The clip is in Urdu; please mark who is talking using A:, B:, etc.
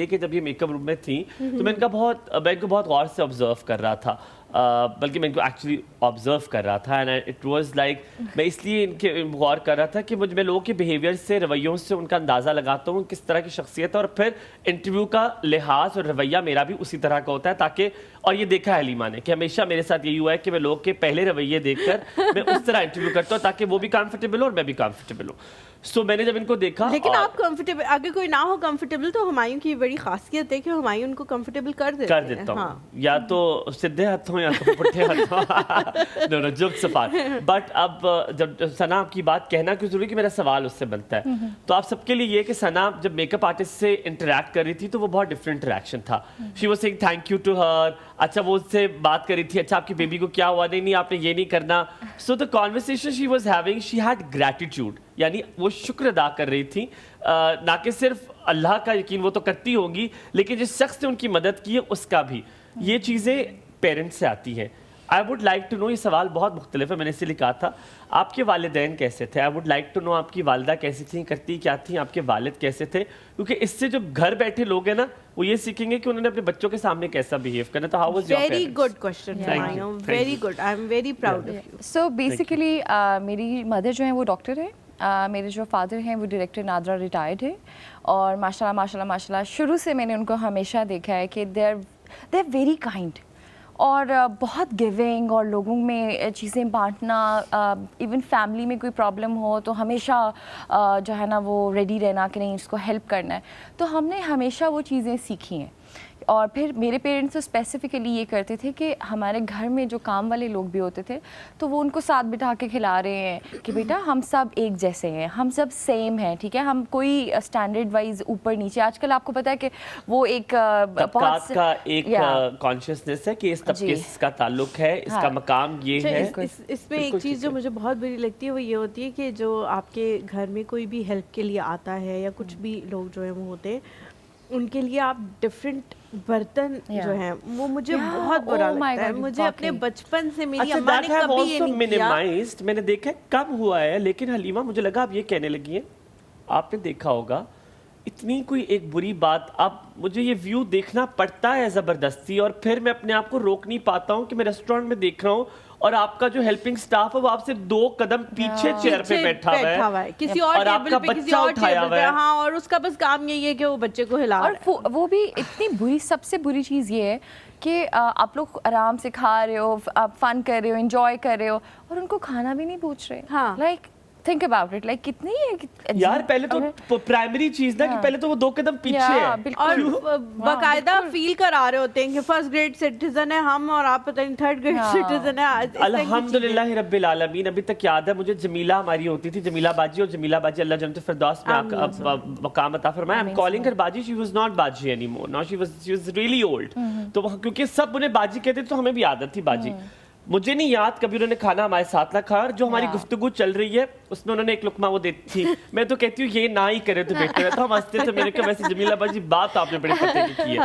A: کہ جب یہ میک اپ روم میں تھیں تو میں ان کو بہت غور سے آبزرو کر رہا تھا، بلکہ میں ان کو ایکچولی آبزرو کر رہا تھا، اینڈ اٹ واز لائک میں اس لیے ان کے غور کر رہا تھا کہ میں لوگوں کے بیہیویئر سے، رویوں سے ان کا اندازہ لگاتا ہوں کس طرح کی شخصیت ہے، اور پھر انٹرویو کا لحاظ اور رویہ میرا بھی اسی طرح کا ہوتا ہے، تاکہ اور یہ دیکھا ہے حلیمہ نے کہ ہمیشہ میرے ساتھ یہی ہوا ہے کہ میں لوگوں کے پہلے رویے دیکھ کر میں اس طرح انٹرویو کرتا ہوں تاکہ وہ بھی کمفرٹیبل ہو اور میں بھی کمفرٹیبل ہوں. سو میں نے جب ان کو دیکھا،
B: لیکن آپ کمفرٹیبل، اگر کوئی نہ ہو کمفرٹیبل تو ہمایوں کی بڑی خاصیت ہے کہ ہمایوں ان کو کمفرٹیبل کر دیتا
A: ہوں، یا تو سیدھے ہاتھ ہوں یا تو پٹھے ہاتھ ہوں. نو جوکس اپارٹ. بٹ اب جب ثنا کی بات کہنا کیوں ضروری کہ میرا سوال اس سے بنتا ہے، تو آپ سب کے لیے یہ کہ ثنا جب میک اپ آرٹسٹ سے انٹریکٹ کر رہی تھی تو وہ بہت ڈفرینٹ انٹریکشن تھا. She was saying thank you to her. اچھا وہ اس سے بات کر رہی تھی، اچھا آپ کی بیبی کو کیا ہوا، نہیں آپ نے یہ نہیں کرنا. So the conversation she was having, she had gratitude, یعنی وہ شکر ادا کر رہی تھی، نہ کہ صرف اللہ کا یقین وہ تو کرتی ہوں گی، لیکن جس شخص نے ان کی مدد کی ہے اس کا بھی. یہ چیزیں پیرنٹس سے آتی ہیں. I would like to know, یہ سوال بہت مختلف ہے، میں نے اسے لکھا تھا، آپ کے والدین کیسے تھے؟ I would like to know آپ کی والدہ کیسی تھیں، کرتی کیا تھیں، آپ کے والد کیسے تھے، کیونکہ اس سے جو گھر بیٹھے لوگ ہیں نا وہ یہ سیکھیں گے کہ انہوں نے اپنے بچوں کے سامنے کیسا بہیو کرنا. تو how was your parents?
B: Very good question, very good, I am very proud of you.
C: So basically میری مدر جو ہیں وہ ڈاکٹر ہیں، میرے جو فادر ہیں وہ ڈائریکٹر نادرا ریٹائرڈ ہے، اور ماشاء اللہ شروع سے میں نے ان کو ہمیشہ دیکھا ہے کہ دے آر ویری کائنڈ، اور بہت گیونگ، اور لوگوں میں چیزیں بانٹنا. ایون فیملی میں کوئی پرابلم ہو تو ہمیشہ جو ہے نا وہ ریڈی رہنا کہ نہیں اس کو ہیلپ کرنا ہے. تو ہم نے ہمیشہ وہ چیزیں سیکھی ہیں. اور پھر میرے پیرنٹس تو اسپیسیفکلی یہ کرتے تھے کہ ہمارے گھر میں جو کام والے لوگ بھی ہوتے تھے تو وہ ان کو ساتھ بٹھا کے کھلا رہے ہیں کہ بیٹا ہم سب ایک جیسے ہیں، ہم سب سیم ہیں، ٹھیک ہے، ہم کوئی اسٹینڈرڈ وائز اوپر نیچے. آج کل آپ کو پتہ ہے کہ وہ ایک
A: طبقات کا ایک کانشیسنیس ہے کہ اس طبقے سے اس کا تعلق ہے، اس کا مقام یہ ہے.
B: اس میں ایک چیز جو مجھے بہت بری لگتی ہے وہ یہ ہوتی ہے کہ جو آپ کے گھر میں کوئی بھی ہیلپ کے لیے آتا ہے یا کچھ بھی لوگ جو ہیں وہ ہوتے ہیں، ان کے لیے آپ ڈفرینٹ برتن جو ہیں، وہ مجھے بہت برا لگتا ہے. مجھے اپنے بچپن سے میری اماں نے کبھی یہ نہیں کیا.
A: میں نے دیکھا کم ہوا ہے، لیکن حلیمہ مجھے لگا آپ یہ کہنے لگی ہیں، آپ نے دیکھا ہوگا اتنی کوئی ایک بری بات. اب مجھے یہ ویو دیکھنا پڑتا ہے زبردستی، اور پھر میں اپنے آپ کو روک نہیں پاتا ہوں کہ میں ریسٹورینٹ میں دیکھ رہا ہوں اور آپ کا جو ہیلپنگ سٹاف ہے وہ آپ سے 2 قدم پیچھے چیئر پہ بیٹھا ہوا ہے،
B: کسی اور ٹیبل پہ، کسی اور ٹیبل پہ، ہاں، اور اس کا بس کام یہی ہے کہ وہ بچے کو ہلا رہا ہے.
C: اور وہ بھی اتنی بری، سب سے بری چیز یہ ہے کہ آپ لوگ آرام سے کھا رہے ہو، آپ فن کر رہے ہو، انجوائے کر رہے ہو، اور ان کو کھانا بھی نہیں پوچھ رہے.
B: ہاں،
C: like think about it, like کتنی
A: یار پہلے تو پرائمری چیز نا کہ پہلے تو وہ 2 قدم پیچھے ہے،
B: اور باقاعدہ فیل کرا رہے ہوتے ہیں کہ فرسٹ گریڈ سٹیزن ہے ہم، اور آپ پتہ نہیں تھرڈ گریڈ سٹیزن ہے.
A: الحمدللہ رب العالمین. ابھی تک یاد ہے مجھے جمیلہ ہماری ہوتی تھی، جمیلہ باجی، اور جمیلہ باجی اللہ جنت الفردوس میں مقام عطا فرمائے. I'm calling her باجی. She was not باجی anymore. Now she was really old. تو کیونکہ سب انہیں باجی کہتے تو ہمیں بھی عادت تھی باجی. مجھے نہیں یاد کبھی انہوں نے کھانا ہمارے ساتھ نہ کھایا، اور جو ہماری گفتگو چل رہی ہے اس میں انہوں نے ایک لقمہ وہ دیتی تھی. میں تو کہتی ہوں یہ نہ ہی کرے تو بہتر ہے. تو ہم ہنستے تھے. میں نے کہا ویسے جمیلہ باجی بات آپ نے بڑے پتے کی ہے.